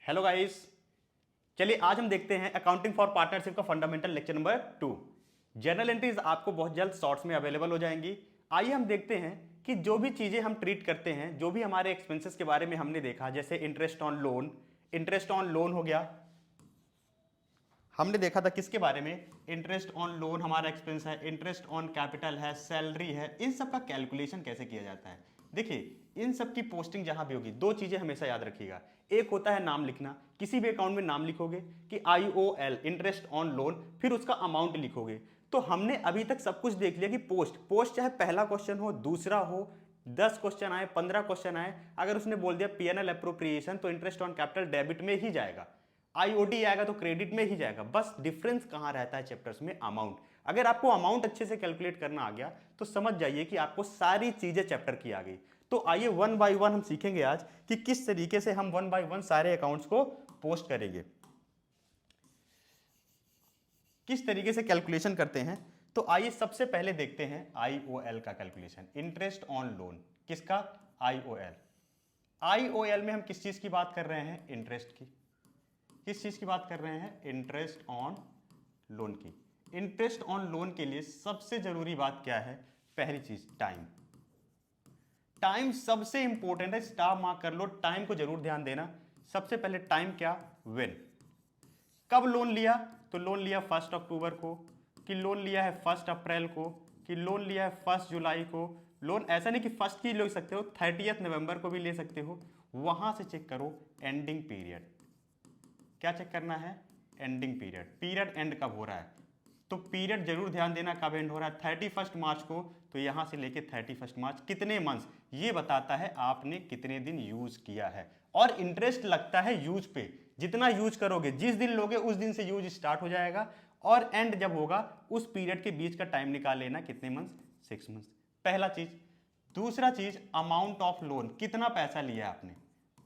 Hello guys, चलिए आज हम देखते हैं अकाउंटिंग फॉर पार्टनरशिप का fundamental lecture number 2। Journal entries आपको बहुत जल्द शॉर्ट्स में अवेलेबल हो जाएंगी। आइए हम देखते हैं कि जो भी चीजें हम ट्रीट करते हैं, जो भी हमारे एक्सपेंसेस के बारे में हमने देखा, जैसे इंटरेस्ट ऑन लोन हो गया। हमने देखा था किसके बारे में, इंटरेस्ट ऑन लोन हमारा एक्सपेंस है, इंटरेस्ट ऑन कैपिटल है, सैलरी है, इन सब का कैलकुलेशन कैसे किया जाता है। देखिए, इन सब की पोस्टिंग जहां भी होगी, दो चीजें हमेशा याद रखिएगा। एक होता है नाम लिखना, किसी भी अकाउंट में नाम लिखोगे कि IOL इंटरेस्ट ऑन लोन, फिर उसका अमाउंट लिखोगे। तो हमने अभी तक सब कुछ देख लिया कि पोस्ट चाहे पहला क्वेश्चन हो, दूसरा हो, 10 क्वेश्चन आए, 15 क्वेश्चन आए, अगर उसने बोल दिया PNL अप्रोप्रिएशन तो इंटरेस्ट ऑन कैपिटल डेबिट में ही जाएगा, IOD आएगा तो क्रेडिट में ही जाएगा। बस डिफरेंस कहां रहता है चैप्टर्स में, अमाउंट। अगर आपको अमाउंट अच्छे से कैलकुलेट करना आ गया तो समझ जाइए कि आपको सारी चीजें चैप्टर की आ गई। तो आइए वन बाय वन हम सीखेंगे आज कि किस तरीके से हम वन बाय वन सारे अकाउंट्स को पोस्ट करेंगे, किस तरीके से कैलकुलेशन करते हैं। तो आइए सबसे पहले देखते हैं IOL का कैलकुलेशन, इंटरेस्ट ऑन लोन। किसका? IOL। IOL में हम किस चीज की बात कर रहे हैं? इंटरेस्ट की। किस चीज की बात कर रहे हैं? इंटरेस्ट ऑन लोन की। इंटरेस्ट ऑन लोन के लिए सबसे जरूरी बात क्या है? पहली चीज टाइम। टाइम सबसे इंपॉर्टेंट है, स्टार मार्क कर लो, टाइम को जरूर ध्यान देना। सबसे पहले टाइम क्या? व्हेन। कब लोन लिया? तो लोन लिया 1 अक्टूबर को, कि लोन लिया है 1 अप्रैल को, कि लोन लिया है 1 जुलाई को। लोन ऐसा नहीं कि फर्स्ट की ले सकते हो, 30 नवंबर को भी ले सकते हो। वहां से चेक करो एंडिंग पीरियड। क्या चेक करना है? Ending period. पीरियड एंड कब हो रहा है, तो पीरियड जरूर ध्यान देना कब एंड हो रहा है। 31 मार्च को, तो यहां से लेके 31 मार्च कितने मंथ्स, ये बताता है आपने कितने दिन यूज किया है। और इंटरेस्ट लगता है यूज पे, जितना यूज करोगे, जिस दिन लोगे उस दिन से यूज स्टार्ट हो जाएगा, और एंड जब होगा उस पीरियड के बीच का टाइम निकाल लेना, कितने मंथ्स? 6 मंथ्स। पहला चीज। दूसरा चीज, अमाउंट ऑफ लोन, कितना पैसा लिया आपने।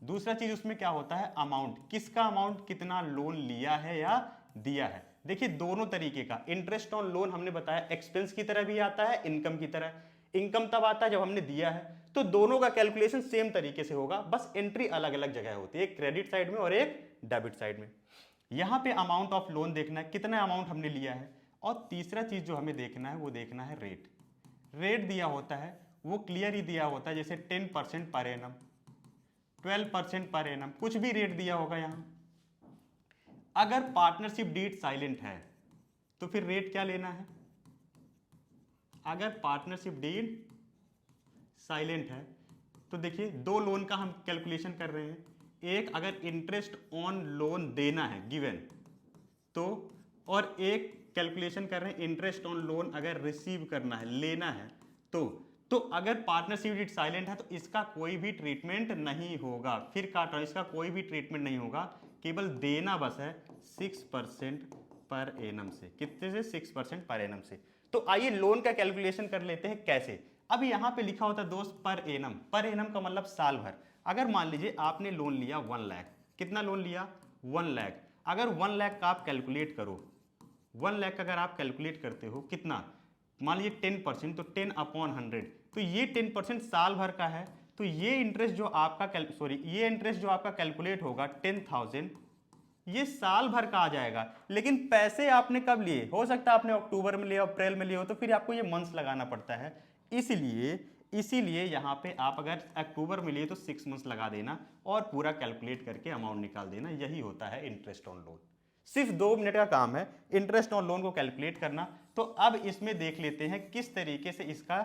दूसरा चीज उसमें क्या होता है? अमाउंट, किसका अमाउंट, कितना लोन लिया है या दिया है। देखिए दोनों तरीके का इंटरेस्ट ऑन लोन हमने बताया एक्सपेंस की तरह भी आता है, इनकम की तरह। इनकम तब आता है जब हमने दिया है, तो दोनों का कैलकुलेशन सेम तरीके से होगा, बस एंट्री अलग अलग जगह होती है, एक क्रेडिट साइड में और एक डेबिट साइड में। यहां पे अमाउंट ऑफ लोन देखना है, कितना अमाउंट हमने लिया है। और तीसरा चीज जो हमें देखना है वो देखना है रेट। रेट दिया होता है वो क्लियर ही दिया होता है, जैसे 10% पर एनम, 12% पर एनम, कुछ भी रेट दिया होगा यहां। अगर पार्टनरशिप डीड साइलेंट है तो फिर रेट क्या लेना है? अगर पार्टनरशिप डीड साइलेंट है तो देखिए दो लोन का हम कैलकुलेशन कर रहे हैं। एक, अगर इंटरेस्ट ऑन लोन देना है गिवन तो, और एक कैलकुलेशन कर रहे हैं इंटरेस्ट ऑन लोन अगर रिसीव करना है, लेना है तो अगर पार्टनरशिप डीड साइलेंट है तो इसका कोई भी ट्रीटमेंट नहीं होगा। फिर काट रहा हूं, इसका कोई भी ट्रीटमेंट नहीं होगा, केवल देना बस है 6% पर एनम से। कितने से? 6% पर एनम से। तो आइए लोन का कैलकुलेशन कर लेते हैं कैसे। अब यहां पे लिखा होता है दोस्त पर एनम, पर एनम का मतलब साल भर। अगर मान लीजिए आपने लोन लिया 1 लाख, कितना लोन लिया? 1 लाख। अगर 1 लाख का आप कैलकुलेट करो, 1 लाख अगर आप कैलकुलेट करते हो कितना, मान लीजिए 10%, तो 10/100, तो ये 10% साल भर का है। तो ये इंटरेस्ट जो आपका ये इंटरेस्ट जो आपका कैलकुलेट होगा 10,000, ये साल भर का आ जाएगा। लेकिन पैसे आपने कब लिए? हो सकता है आपने अक्टूबर में लिया, अप्रैल में लिया हो, तो फिर आपको ये मंथ्स लगाना पड़ता है। इसीलिए यहां पे आप अगर अक्टूबर में लिए तो 6 मंथ्स लगा देना और पूरा कैलकुलेट करके अमाउंट निकाल देना। यही होता है इंटरेस्ट ऑन लोन। सिर्फ 2 मिनट का काम है इंटरेस्ट ऑन लोन को कैलकुलेट करना। तो अब इसमें देख लेते हैं किस तरीके से इसका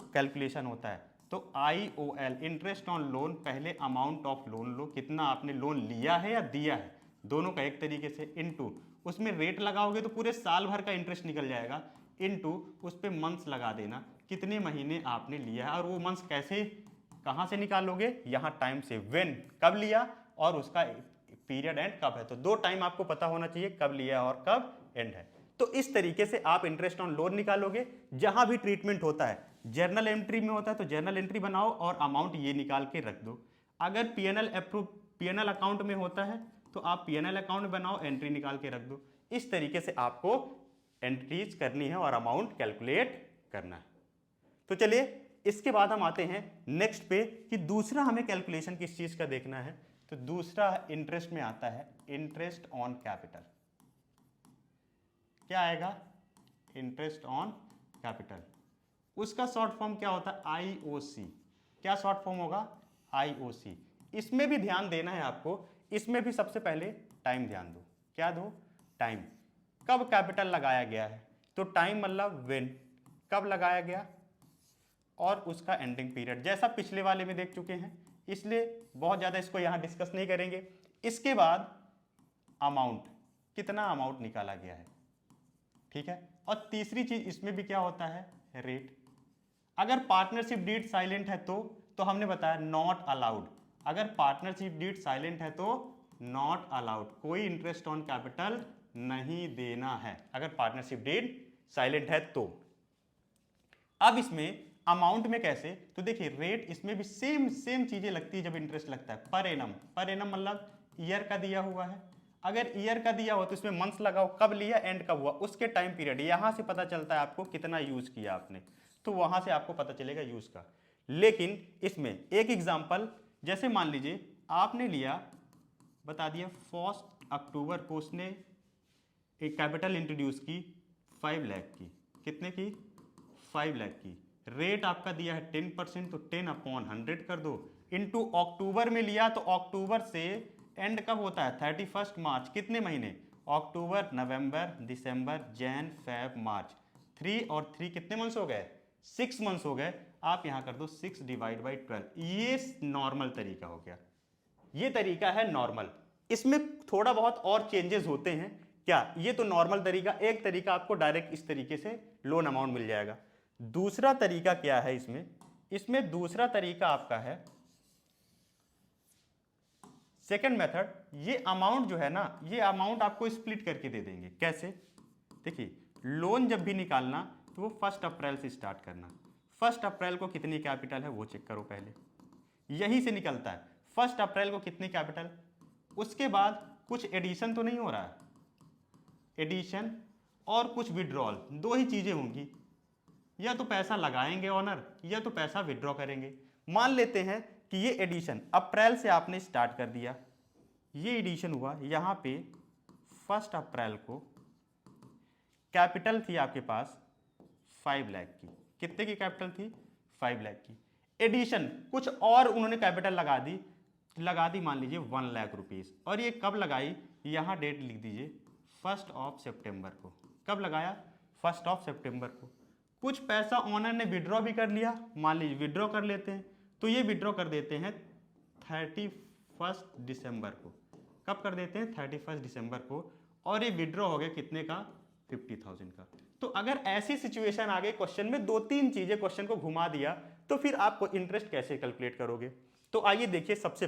कैलकुलेशन होता है। तो IOL इंटरेस्ट ऑन लोन, पहले अमाउंट ऑफ लोन लो, कितना आपने लोन लिया है या दिया है, दोनों का एक तरीके से, इनटू उसमें रेट लगाओगे तो पूरे साल भर का इंटरेस्ट निकल जाएगा, इनटू उस पर मंथ्स लगा देना, कितने महीने आपने लिया है। और वो मंथ्स कैसे, कहां से निकालोगे? यहां टाइम से, व्हेन, कब लिया, और उसका पीरियड एंड कब है। तो दो टाइम आपको पता होना चाहिए, कब लिया और कब एंड है। तो इस तरीके से आप इंटरेस्ट ऑन लोन निकालोगे। जहां भी ट्रीटमेंट होता है, जर्नल एंट्री में होता है तो जर्नल एंट्री बनाओ और अमाउंट ये निकाल के रख दो। अगर पीएनएल अकाउंट में होता है तो आप पीएनएल अकाउंट बनाओ, एंट्री निकाल के रख दो। इस तरीके से आपको एंट्रीज करनी है और अमाउंट कैलकुलेट करना है। तो चलिए इसके बाद हम आते हैं नेक्स्ट पे कि दूसरा हमें कैलकुलेशन किस चीज का देखना है। तो दूसरा इंटरेस्ट में आता है इंटरेस्ट ऑन कैपिटल। क्या आएगा? Interest on capital. उसका शॉर्ट फॉर्म क्या होता है? आईओसी। क्या शॉर्ट फॉर्म होगा? आईओसी। इसमें भी ध्यान देना है आपको, इसमें भी सबसे पहले टाइम ध्यान दो। क्या दो? टाइम। कब कैपिटल लगाया गया है, तो टाइम मतलब व्हेन, कब लगाया गया, और उसका एंडिंग पीरियड, जैसा पिछले वाले में देख चुके हैं, इसलिए बहुत ज़्यादा इसको यहाँ डिस्कस नहीं करेंगे। इसके बाद अमाउंट, कितना अमाउंट निकाला गया है, ठीक है। और तीसरी चीज इसमें भी क्या होता है? रेट। अगर पार्टनरशिप डीड साइलेंट है तो हमने बताया नॉट अलाउड। अगर पार्टनरशिप डीड साइलेंट है तो नॉट अलाउड, कोई इंटरेस्ट ऑन कैपिटल नहीं देना है अगर पार्टनरशिप डीड साइलेंट है तो। अब इसमें अमाउंट में कैसे, तो देखिए रेट इसमें भी सेम चीजें लगती है जब इंटरेस्ट लगता है। पर एनम, पर एनम मतलब ईयर का दिया हुआ है। अगर ईयर का दिया हो तो इसमें मंथ्स लगाओ, कब लिया, एंड कब हुआ, उसके टाइम पीरियड, यहां से पता चलता है आपको कितना यूज किया आपने, तो वहां से आपको पता चलेगा यूज का। लेकिन इसमें एक एग्जांपल, जैसे मान लीजिए आपने लिया, बता दिया 1 अक्टूबर को उसने एक कैपिटल इंट्रोड्यूस की 5 लाख की, कितने की? 5 लाख की। रेट आपका दिया है 10%, तो 10/100 कर दो, इनटू अक्टूबर में लिया तो अक्टूबर से एंड कब होता है? 31 मार्च। कितने महीने? अक्टूबर, नवंबर, दिसंबर, जैन, फेब, मार्च। 3 और 3 कितने मंथ्स हो गए? 6 मंथ्स हो गए। आप यहां कर दो 6 डिवाइड बाई 12। ये नॉर्मल तरीका हो गया, ये तरीका है नॉर्मल। इसमें थोड़ा बहुत और चेंजेस होते हैं। क्या? ये तो नॉर्मल तरीका, एक तरीका आपको डायरेक्ट इस तरीके से लोन अमाउंट मिल जाएगा। दूसरा तरीका क्या है इसमें दूसरा तरीका आपका है सेकंड मेथड। ये अमाउंट जो है ना, ये अमाउंट आपको स्प्लिट करके दे देंगे। कैसे? देखिए लोन जब भी निकालना तो वो 1 अप्रैल से स्टार्ट करना। 1 अप्रैल को कितनी कैपिटल है वो चेक करो पहले, यहीं से निकलता है 1 अप्रैल को कितनी कैपिटल। उसके बाद कुछ एडिशन तो नहीं हो रहा है, एडिशन और कुछ विड्रॉल, दो ही चीजें होंगी, या तो पैसा लगाएंगे ऑनर या तो पैसा विड्रॉ करेंगे। मान लेते हैं कि ये एडिशन अप्रैल से आपने स्टार्ट कर दिया, ये एडिशन हुआ, यहां पे 1 अप्रैल को कैपिटल थी आपके पास 5 लाख की। कितने की कैपिटल थी? 5 लाख की। एडिशन कुछ और उन्होंने कैपिटल लगा दी मान लीजिए 1 लाख रुपीस, और ये कब लगाई, यहां डेट लिख दीजिए 1 सितंबर को। कब लगाया? 1 सितंबर को। कुछ पैसा ओनर ने विड्रॉ भी कर लिया, मान लीजिए विड्रॉ कर लेते हैं, तो ये विड्रॉ कर देते हैं 31 दिसंबर को। कब कर देते हैं? 31 दिसंबर को। और ये विड्रॉ हो गया कितने का? 50,000 का। तो अगर ऐसी सिचुएशन आ गई क्वेश्चन में, 2-3 चीजें क्वेश्चन को घुमा दिया, तो फिर आपको इंटरेस्ट कैसे कैलकुलेट करोगे? तो आइए देखिए, सबसे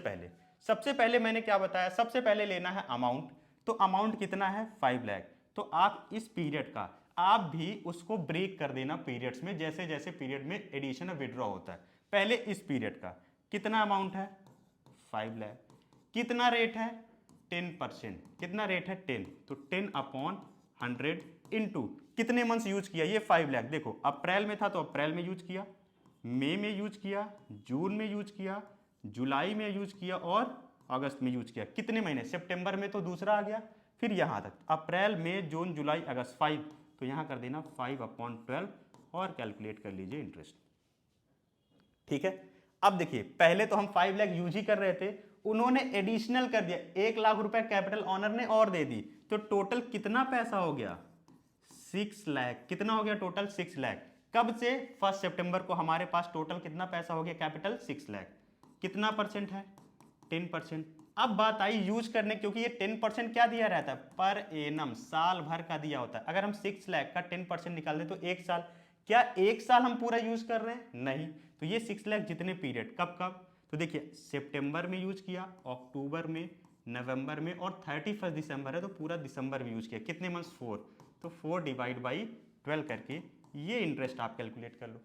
पहले मैंने क्या बताया, सबसे पहले लेना है अमाउंट। तो अमाउंट कितना है? 5 लाख। तो आप इस पीरियड का आप भी उसको ब्रेक कर देना पीरियड्स में, जैसे जैसे पीरियड में एडिशन और विड्रॉ होता है। पहले इस पीरियड का कितना अमाउंट है? 5 लाख। कितना रेट है? 10%। कितना रेट है? 10। तो 10/100 इनटू कितने मंथ्स यूज किया? ये 5 लाख। देखो अप्रैल में था तो अप्रैल में यूज किया, मई में यूज किया, जून में यूज किया, जुलाई में यूज किया और अगस्त में यूज किया। कितने महीने? सितंबर में तो दूसरा आ गया, फिर यहां तक अप्रैल, मई, जून, जुलाई, अगस्त 5। तो यहां कर देना 5/12 और कैलकुलेट कर लीजिए इंटरेस्ट। ठीक है। अब देखिए पहले तो हम 5 लाख यूज ही कर रहे थे, उन्होंने एडिशनल कर दिया, 1 लाख रुपए कैपिटल ऑनर ने और दे दी, तो टोटल कितना पैसा हो गया? 6 लाख। कितना हो गया टोटल? 6 लाख। कब से? 1 सितंबर को हमारे पास टोटल कितना पैसा हो गया कैपिटल? 6 लाख। कितना परसेंट है? 10%। अब बात आई यूज करने, क्योंकि ये 10% क्या दिया रहता है? पर एनम, साल भर का दिया होता है। अगर हम 6 लाख का 10% निकाल दें तो 1 साल। क्या 1 साल हम पूरा यूज कर रहे हैं? नहीं। तो ये 6 लाख जितने पीरियड, कब कब? तो देखिए सितंबर में यूज किया, अक्टूबर में, नवंबर में, और 31 दिसंबर है तो पूरा दिसंबर में यूज किया। कितने मंथ्स? 4। तो 4 डिवाइड बाई 12 करके ये इंटरेस्ट आप कैलकुलेट कर लो।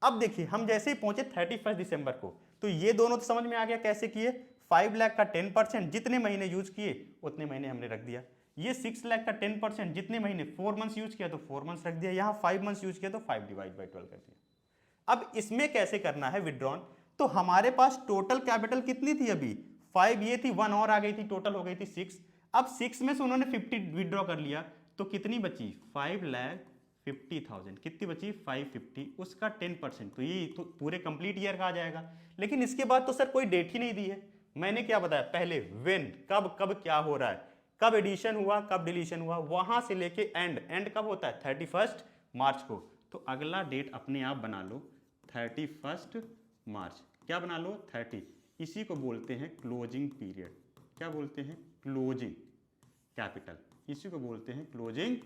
अब देखिए हम जैसे ही पहुंचे 31 दिसंबर को, तो ये दोनों तो समझ में आ गया कैसे किए। 5 लाख का 10%, जितने महीने यूज किए उतने महीने हमने रख दिया। ये 6 लाख का 10%, जितने महीने 4 मंथ्स यूज किया तो 4 मंथ्स रख दिया। यहाँ 5 मंथ्स यूज किया तो 5 डिवाइड बाई 12 कर दिया। अब इसमें कैसे करना है विड्रॉन? तो हमारे पास टोटल कैपिटल कितनी थी अभी? 5 ये थी, 1 और आ गई थी, टोटल हो गई थी 6। अब 6 में से उन्होंने 50 विड्रॉ कर लिया, तो कितनी बची 5,50,000। कितनी बची 550, उसका 10%, तो ये तो पूरे कंप्लीट ईयर का आ जाएगा। लेकिन इसके बाद तो सर कोई डेट ही नहीं दी है। मैंने क्या बताया पहले, व्हेन, कब कब क्या हो रहा है, कब एडिशन हुआ कब डिलीशन हुआ, वहां से लेके एंड कब होता है 31 मार्च को। तो अगला डेट अपने आप बना लो 31 मार्च। क्या बना लो 30। इसी को बोलते हैं क्लोजिंग पीरियड। क्या बोलते हैं, क्लोजिंग कैपिटल। इसी को बोलते हैं क्लोजिंग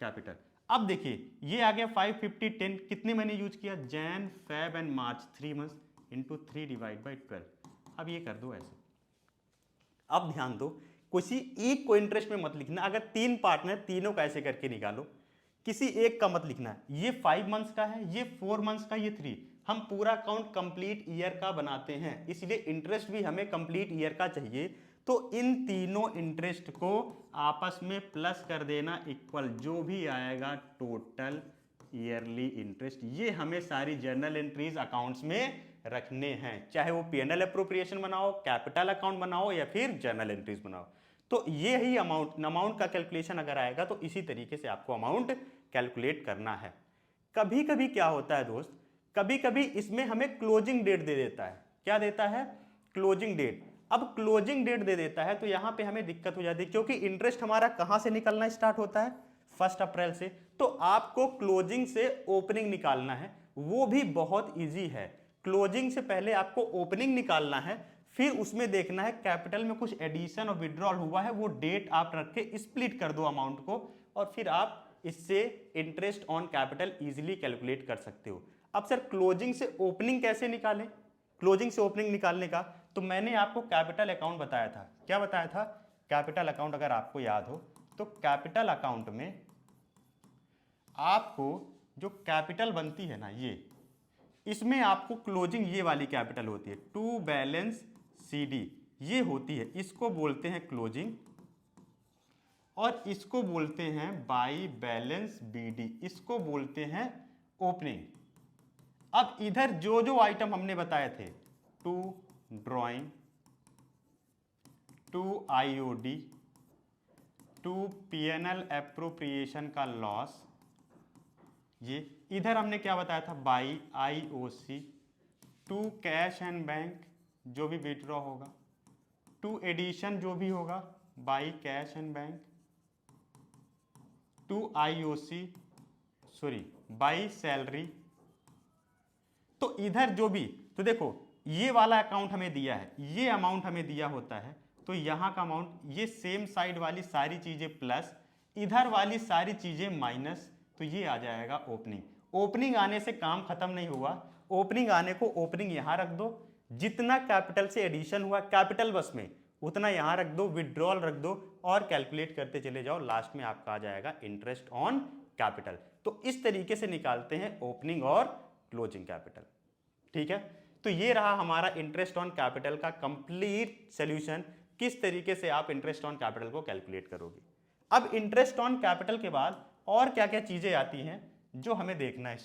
कैपिटल। अब देखिए ये आ गया 550 10, कितने मैंने यूज किया, Jan Feb and March 3 months into 3 divide by 12। अब ये कर दो ऐसे। अब ध्यान दो, किसी एक को इंटरेस्ट में मत लिखना। अगर 3 पार्टनर, तीनों का ऐसे करके निकालो, किसी एक का मत लिखना। ये 5 मंथ्स का है, ये 4 मंथ्स का, ये 3। हम पूरा अकाउंट कंप्लीट ईयर का बनाते हैं, इसलिए इंटरेस्ट भी हमें कंप्लीट ईयर का चाहिए। तो इन तीनों इंटरेस्ट को आपस में प्लस कर देना इक्वल, जो भी आएगा टोटल ईयरली इंटरेस्ट। ये हमें सारी जर्नल एंट्रीज अकाउंट्स में रखने हैं, चाहे वो पीएनएल अप्रोप्रिएशन बनाओ, कैपिटल अकाउंट बनाओ, या फिर जर्नल एंट्रीज बनाओ। तो ये ही अमाउंट का कैलकुलेशन अगर आएगा तो इसी तरीके से आपको अमाउंट कैलकुलेट करना है। कभी कभी क्या होता है दोस्त, कभी कभी इसमें हमें क्लोजिंग डेट दे देता है। क्या देता है, क्लोजिंग डेट। अब क्लोजिंग डेट दे देता है तो यहां पे हमें दिक्कत हो जाती है, क्योंकि इंटरेस्ट हमारा कहां से निकलना स्टार्ट होता है 1 अप्रैल से। तो आपको क्लोजिंग से ओपनिंग निकालना है, वो भी बहुत ईजी है। क्लोजिंग से पहले आपको ओपनिंग निकालना है, फिर उसमें देखना है कैपिटल में कुछ एडिशन और विड्रॉल हुआ है, वो डेट आप रख के स्प्लिट कर दो अमाउंट को, और फिर आप इससे interest on capital easily calculate कर सकते हो। अब सर क्लोजिंग से ओपनिंग कैसे निकालें, क्लोजिंग से ओपनिंग निकालने का तो मैंने आपको कैपिटल अकाउंट बताया था। क्या बताया था, कैपिटल अकाउंट अगर आपको याद हो तो कैपिटल अकाउंट में आपको जो कैपिटल बनती है ना, ये इसमें आपको क्लोजिंग ये वाली कैपिटल होती है, टू बैलेंस सीडी, ये होती है, इसको बोलते हैं क्लोजिंग, और इसको बोलते हैं बाई बैलेंस बीडी, इसको बोलते हैं ओपनिंग। अब इधर जो जो आइटम हमने बताए थे, to drawing, to IOD, to PNL appropriation का लॉस, ये इधर हमने क्या बताया था, by IOC, to cash and bank जो भी विड्रॉ होगा, टू एडिशन जो भी होगा by cash and bank, to IOC sorry by salary. तो इधर जो भी, तो देखो ये वाला अकाउंट हमें दिया है, ये अमाउंट हमें दिया होता है, तो यहां का अमाउंट, ये सेम साइड वाली सारी चीजें प्लस, इधर वाली सारी चीजें माइनस, तो ये आ जाएगा ओपनिंग। ओपनिंग आने से काम खत्म नहीं हुआ, ओपनिंग आने को ओपनिंग यहां रख दो, जितना कैपिटल से एडिशन हुआ कैपिटल बस में उतना यहां रख दो, विड्रॉल रख दो, और कैलकुलेट करते चले जाओ, लास्ट में आपका आ जाएगा इंटरेस्ट ऑन कैपिटल। तो इस तरीके से निकालते हैं ओपनिंग और क्लोजिंग कैपिटल। ठीक है, तो ये रहा हमारा इंटरेस्ट ऑन कैपिटल का कंप्लीट सॉल्यूशन, किस तरीके से आप इंटरेस्ट ऑन कैपिटल को कैलकुलेट करोगे। अब इंटरेस्ट ऑन कैपिटल के बाद और क्या क्या चीजें आती हैं जो हमें देखना है।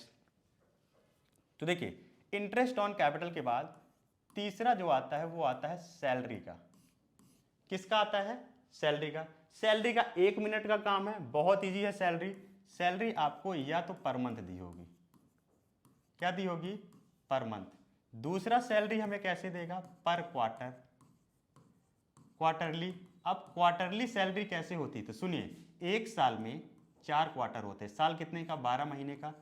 तो देखिए इंटरेस्ट ऑन कैपिटल के बाद तीसरा जो आता है वो आता है सैलरी का। किसका आता है, सैलरी का। सैलरी का 1 मिनट का काम है, बहुत इजी है। सैलरी आपको या तो पर मंथ दी होगी, क्या दी होगी, पर मंथ। दूसरा सैलरी हमें कैसे देगा, पर क्वार्टर, क्वार्टरली। अब क्वार्टरली सैलरी कैसे होती, तो सुनिए, एक साल में 4 क्वार्टर होते हैं, साल कितने का, 12 महीने का,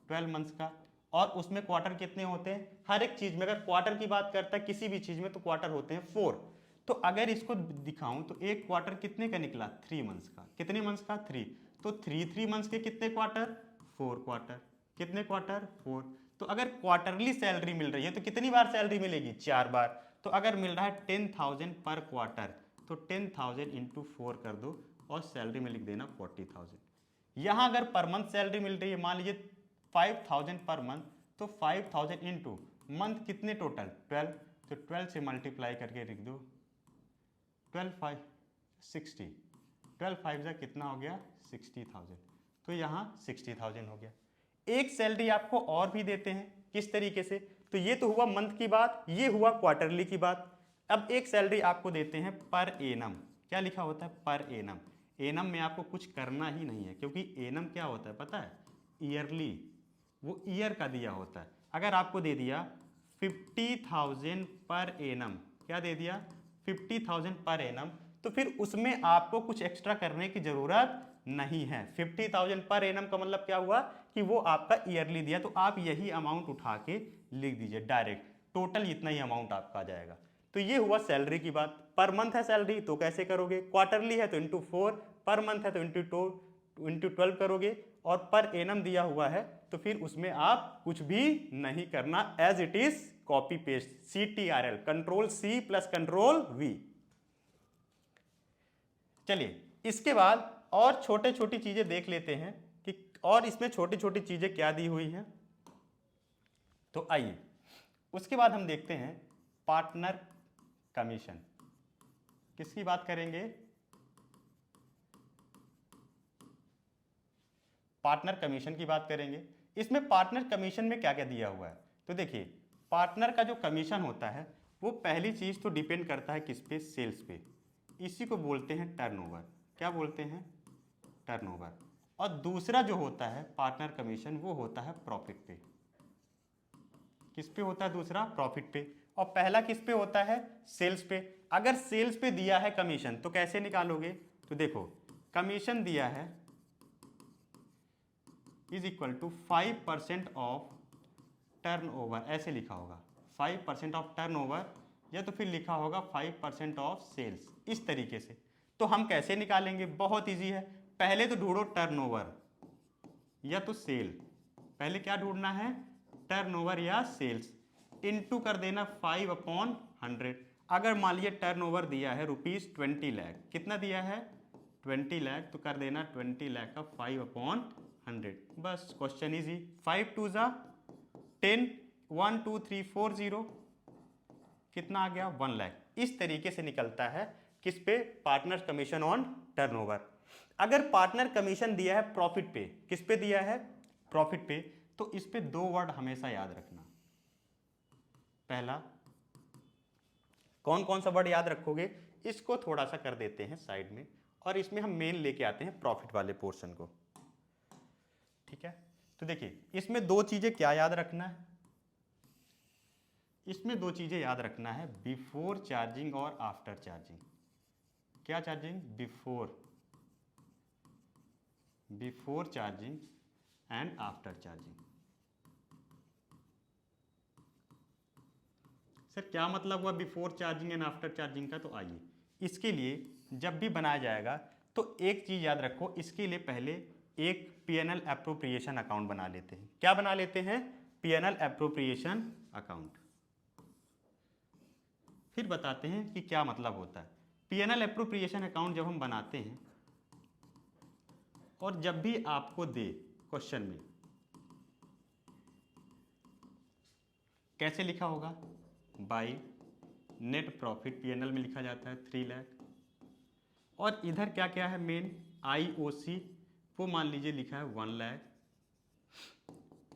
12 मंथ्स का, और उसमें क्वार्टर कितने होते हैं, हर एक चीज में अगर क्वार्टर की बात करता है किसी भी चीज में तो क्वार्टर होते हैं 4। तो अगर इसको दिखाऊं तो एक क्वार्टर कितने का निकला, 3 मंथ्स का। कितने मंथ्स का, 3। तो 3 मंथ्स के कितने क्वार्टर, 4 क्वार्टर। कितने क्वार्टर, 4। तो अगर क्वार्टरली सैलरी मिल रही है तो कितनी बार सैलरी मिलेगी, 4 बार। तो अगर मिल रहा है 10,000 पर क्वार्टर, तो 10,000 इंटू 4 कर दो और सैलरी में लिख देना 40,000। यहां अगर पर मंथ सैलरी मिल रही है, मान लीजिए 5,000 पर मंथ, तो 5,000 इंटू मंथ कितने टोटल, 12, तो 12 से मल्टीप्लाई करके लिख दो 12 5 60, 12 5 कितना हो गया, 60,000। तो यहाँ 60,000 हो गया। एक सैलरी आपको और भी देते हैं, किस तरीके से, तो ये तो हुआ मंथ की बात, ये हुआ क्वार्टरली की बात। अब एक सैलरी आपको देते हैं पर एनम, क्या लिखा होता है पर एनम, एनम में आपको कुछ करना ही नहीं है क्योंकि एनम क्या होता है पता है, ईयरली, वो ईयर का दिया होता है। अगर आपको दे दिया 50,000 पर एनम, क्या दे दिया 50,000 पर एनम, तो फिर उसमें आपको कुछ एक्स्ट्रा करने की जरूरत नहीं है। 50,000 पर एनम का मतलब क्या हुआ कि वो आपका ईयरली दिया, तो आप यही अमाउंट उठा के लिख दीजिए डायरेक्ट, टोटल इतना ही अमाउंट आपका आ जाएगा। तो ये हुआ सैलरी की बात। पर मंथ है सैलरी तो कैसे करोगे, क्वार्टरली है तो इंटू 4, पर मंथ है तो इंटू 12 करोगे, और पर एनम दिया हुआ है तो फिर उसमें आप कुछ भी नहीं करना, as it is copy paste, CTRL, control C plus control V। चलिए इसके बाद और छोटे छोटी चीजें देख लेते हैं कि और इसमें छोटी छोटी चीजें क्या दी हुई हैं। तो आइए उसके बाद हम देखते हैं पार्टनर कमीशन। किसकी बात करेंगे, पार्टनर कमीशन की बात करेंगे। इसमें पार्टनर कमीशन में क्या क्या दिया हुआ है, तो देखिए पार्टनर का जो कमीशन होता है वो पहली चीज तो डिपेंड करता है किस पे, सेल्स पे, इसी को बोलते हैं टर्नओवर। क्या बोलते हैं, टर्नओवर। और दूसरा जो होता है पार्टनर कमीशन वो होता है प्रॉफिट पे। किस पे होता है दूसरा, प्रॉफिट पे। और पहला किस पे होता है, सेल्स पे। अगर सेल्स पे दिया है कमीशन तो कैसे निकालोगे, तो देखो कमीशन दिया है is equal to 5% of turnover, ऐसे लिखा होगा 5% ऑफ टर्नओवर, या तो फिर लिखा होगा 5% ऑफ सेल्स, इस तरीके से। तो हम कैसे निकालेंगे, बहुत इजी है। पहले तो ढूंढो टर्नओवर या तो सेल, पहले क्या ढूंढना है, टर्नओवर या सेल्स, इनटू कर देना 5/100। अगर मान लिया टर्नओवर दिया है ₹20 लाख, कितना दिया है 20 लाख, तो कर देना 20 लाख का 5/100, बस क्वेश्चन इजी। 5 2 जा 10, 1 2 3 4 0, कितना आ गया 1 लाख। इस तरीके से निकलता है किस पे, पार्टनर कमीशन ऑन टर्नओवर। अगर पार्टनर कमीशन दिया है प्रॉफिट पे, किस पे दिया है, प्रॉफिट पे, तो इस पे दो वर्ड हमेशा याद रखना। पहला कौन कौन सा वर्ड याद रखोगे, इसको थोड़ा सा कर देते हैं साइड में, और इसमें हम मेन लेके आते हैं प्रॉफिट वाले पोर्शन को, ठीक है। तो देखिए इसमें दो चीजें क्या याद रखना है, इसमें दो चीजें याद रखना है, बिफोर चार्जिंग और आफ्टर चार्जिंग। क्या charging, before charging and after charging. Sir क्या मतलब हुआ before charging and after charging का, तो आइए इसके लिए जब भी बनाया जाएगा तो एक चीज याद रखो, इसके लिए पहले एक P&L एप्रोप्रिएशन अकाउंट बना लेते हैं। क्या बना लेते हैं, P&L एप्रोप्रिएशन अकाउंट। फिर बताते हैं कि क्या मतलब होता है। P&L एप्रोप्रिएशन अकाउंट जब हम बनाते हैं और जब भी आपको दे क्वेश्चन में, कैसे लिखा होगा, बाई नेट प्रॉफिट, P&L में लिखा जाता है 3 लाख, और इधर क्या क्या है मेन, IOC, वो मान लीजिए लिखा है 1 लाख,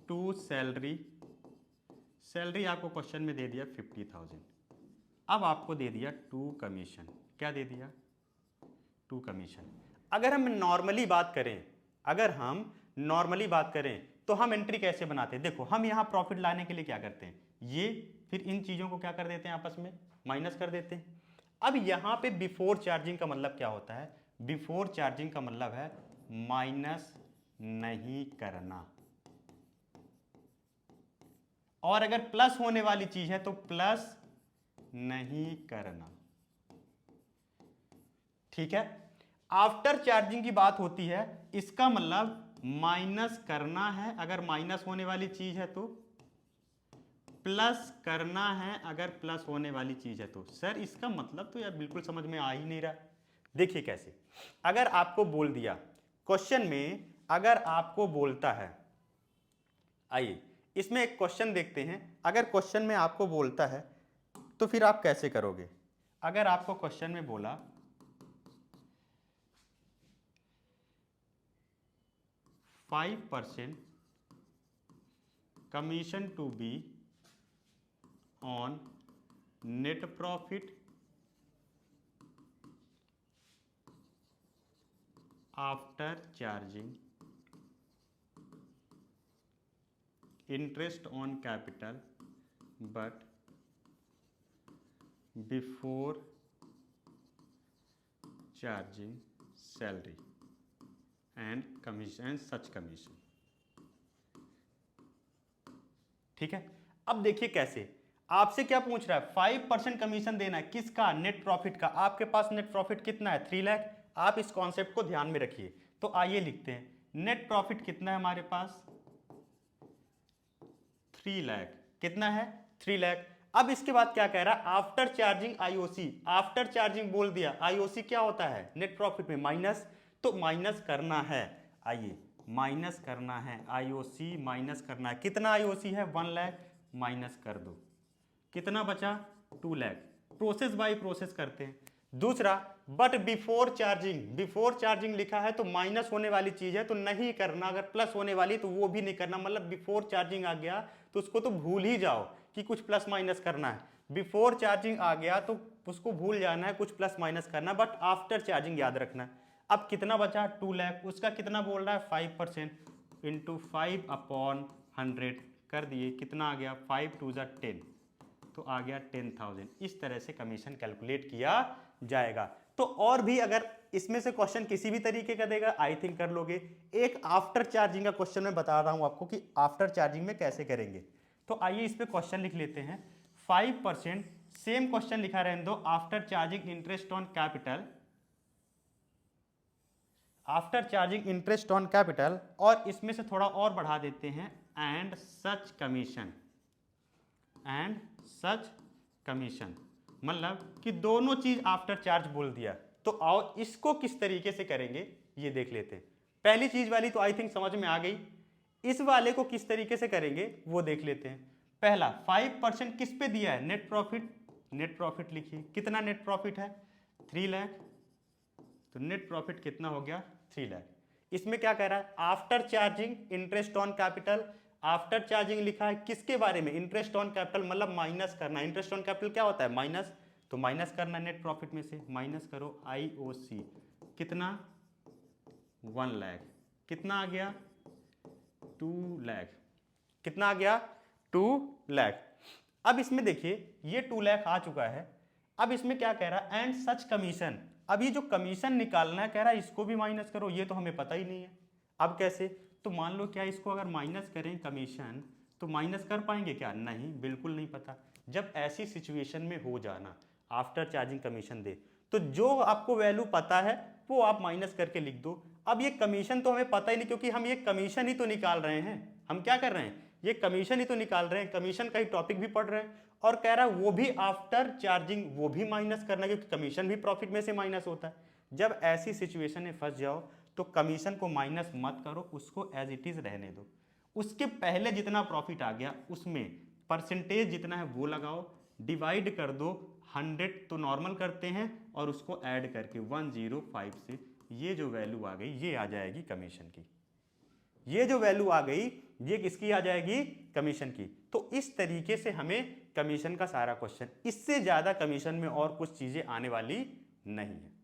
टू सैलरी, सैलरी आपको क्वेश्चन में दे दिया 50,000। अब आपको दे दिया टू कमीशन, क्या दे दिया, टू कमीशन। अगर हम नॉर्मली बात करें, अगर हम नॉर्मली बात करें तो हम एंट्री कैसे बनाते हैं, देखो हम यहां प्रॉफिट लाने के लिए क्या करते हैं, ये फिर इन चीजों को क्या कर देते हैं, आपस में माइनस कर देते हैं। अब यहां पे बिफोर चार्जिंग का मतलब क्या होता है, बिफोर चार्जिंग का मतलब है माइनस नहीं करना, और अगर प्लस होने वाली चीज है तो प्लस नहीं करना, ठीक है। आफ्टर चार्जिंग की बात होती है, इसका मतलब माइनस करना है, अगर माइनस होने वाली चीज है तो प्लस करना है, अगर प्लस होने वाली चीज है तो। सर इसका मतलब तो यार बिल्कुल समझ में आ ही नहीं रहा। देखिए कैसे, अगर आपको बोल दिया क्वेश्चन में, अगर आपको बोलता है, आइए इसमें एक क्वेश्चन देखते हैं, अगर क्वेश्चन में आपको बोलता है तो फिर आप कैसे करोगे। अगर आपको क्वेश्चन में बोला 5% commission to be on net profit after charging interest on capital but before charging salary and commission such commission. ठीक है, अब देखिए कैसे आपसे क्या पूछ रहा है, 5% कमीशन देना है किसका, नेट प्रॉफिट का। आपके पास नेट प्रॉफिट कितना है, 3 लाख। आप इस कॉन्सेप्ट को ध्यान में रखिए। तो आइए लिखते हैं नेट प्रॉफिट कितना है हमारे पास, 3 लाख। कितना है, 3 लाख। अब इसके बाद क्या कह रहा है, after charging IOC. After charging बोल दिया, आईओसी क्या होता है नेट प्रॉफिट में माइनस, तो माइनस करना है। आइए माइनस करना है, आईओसी माइनस करना है। कितना आईओसी है, 1 लाख, माइनस कर दो। कितना बचा, 2 लाख। प्रोसेस बाय प्रोसेस करते हैं। दूसरा, but before charging, before charging लिखा है तो माइनस होने वाली चीज है तो नहीं करना, अगर प्लस होने वाली तो वो भी नहीं करना। मतलब बिफोर चार्जिंग आ गया तो उसको तो भूल ही जाओ कि कुछ प्लस माइनस करना है। बिफोर चार्जिंग आ गया तो उसको भूल जाना है, कुछ प्लस माइनस करना, बट आफ्टर चार्जिंग याद रखना है। अब कितना बचा, 2 लाख। उसका कितना बोल रहा है, 5% इंटू 5/100 कर दिए। कितना आ गया, 5 2 10, तो आ गया 10,000। इस तरह से कमीशन कैलकुलेट किया जाएगा। तो और भी अगर इसमें से क्वेश्चन किसी भी तरीके का देगा, आई थिंक कर लोगे। एक आफ्टर चार्जिंग का क्वेश्चन मैं बता रहा हूं आपको कि आफ्टर चार्जिंग में कैसे करेंगे। तो आइए इस पे क्वेश्चन लिख लेते हैं। 5%, सेम क्वेश्चन लिखा रहने दो, after charging interest on capital, after charging interest on capital, और इसमें से थोड़ा और बढ़ा देते हैं, and such commission, and such commission. मतलब कि दोनों चीज आफ्टर चार्ज बोल दिया। तो आओ इसको किस तरीके से करेंगे ये देख लेते हैं। पहली चीज वाली तो आई थिंक समझ में आ गई, इस वाले को किस तरीके से करेंगे वो देख लेते हैं। पहला 5% किस पे दिया है, नेट प्रॉफिट। नेट प्रॉफिट लिखिए, कितना नेट प्रॉफिट है, 3 लाख। तो नेट प्रॉफिट कितना हो गया, 3 लाख। इसमें क्या कह रहा है, after charging interest on capital. After charging लिखा है किसके बारे में, इंटरेस्ट ऑन कैपिटल, मतलब माइनस करना। इंटरेस्ट ऑन कैपिटल क्या होता है, माइनस, तो माइनस करना नेट प्रॉफिट में से। माइनस करो आईओसी, कितना, 1 लाख। कितना आ गया, 2 लाख। कितना आ गया, 2 लाख। अब इसमें देखिए ये 2 लाख आ चुका है। अब इसमें क्या कह रहा है, एंड सच कमीशन। अब ये जो कमीशन निकालना है कह रहा है इसको भी माइनस करो, ये तो हमें पता ही नहीं है। अब कैसे, तो मान लो क्या इसको अगर माइनस करें कमीशन तो माइनस कर पाएंगे क्या, नहीं, बिल्कुल नहीं पता। जब ऐसी सिचुएशन में हो जाना आफ्टर चार्जिंग कमीशन दे, तो जो आपको वैल्यू पता है वो आप माइनस करके लिख दो। अब ये कमीशन तो हमें पता ही नहीं, क्योंकि हम ये कमीशन ही तो निकाल रहे हैं। हम क्या कर रहे हैं, ये कमीशन ही तो निकाल रहे हैं, कमीशन का ही टॉपिक भी पढ़ रहे हैं। और कह रहा है वो भी आफ्टर चार्जिंग, वो भी माइनस करना, क्योंकि कमीशन भी प्रॉफिट में से माइनस होता है। जब ऐसी सिचुएशन में फंस जाओ तो कमीशन को माइनस मत करो, उसको एज इट इज रहने दो। उसके पहले जितना प्रॉफिट आ गया उसमें परसेंटेज जितना है वो लगाओ, डिवाइड कर दो 100, तो नॉर्मल करते हैं, और उसको ऐड करके 105 से ये जो वैल्यू आ गई ये आ जाएगी कमीशन की। ये जो वैल्यू आ गई ये किसकी आ जाएगी, कमीशन की। तो इस तरीके से हमें कमीशन का सारा क्वेश्चन, इससे ज्यादा कमीशन में और कुछ चीजें आने वाली नहीं है।